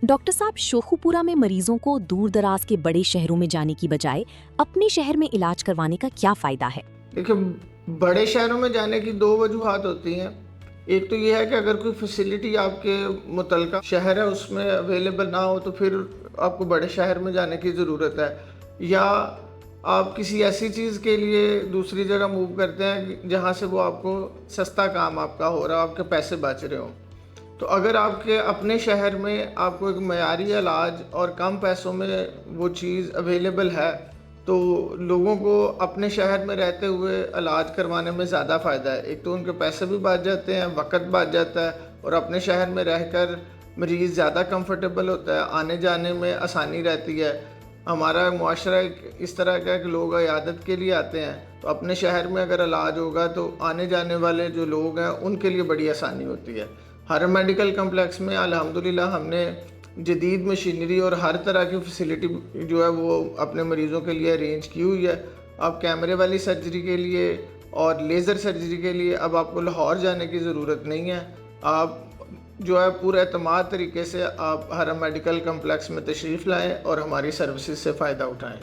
Doctor साहब, शोखुपुरा में मरीजों को दूर दराज के बड़े शहरों में जाने की बजाय अपने शहर में इलाज करवाने का क्या फ़ायदा है? देखिए, बड़े शहरों में जाने की दो वजूहात होती हैं। एक तो ये है कि अगर कोई फैसिलिटी आपके मुतलका शहर है उसमें अवेलेबल ना हो तो फिर आपको बड़े शहर में जाने की ज़रूरत है, या आप किसी ऐसी चीज़ के लिए दूसरी जगह मूव करते हैं जहाँ से वो आपको सस्ता काम आपका हो रहा हो, आपके पैसे बच रहे हों। तो अगर आपके अपने शहर में आपको एक मयारी इलाज और कम पैसों में वो चीज़ अवेलेबल है, तो लोगों को अपने शहर में रहते हुए इलाज करवाने में ज़्यादा फ़ायदा है। एक तो उनके पैसे भी बच जाते हैं, वक़्त बच जाता है, और अपने शहर में रहकर मरीज़ ज़्यादा कंफर्टेबल होता है, आने जाने में आसानी रहती है। हमारा मुआशरा एक इस तरह का है कि लोग इयादत के लिए आते हैं, तो अपने शहर में अगर इलाज होगा तो आने जाने वाले जो लोग हैं उनके लिए बड़ी आसानी होती है। हर मेडिकल कम्प्लेक्स में अल्हम्दुलिल्लाह हमने जदीद मशीनरी और हर तरह की फैसिलिटी जो है वो अपने मरीज़ों के लिए अरेंज की हुई है। अब कैमरे वाली सर्जरी के लिए और लेज़र सर्जरी के लिए अब आपको लाहौर जाने की ज़रूरत नहीं है। आप जो है पूरे एतमाद तरीके से आप हर मेडिकल कम्प्लेक्स में तशरीफ़ लाएँ और हमारी सर्विसेज से फ़ायदा उठाएँ।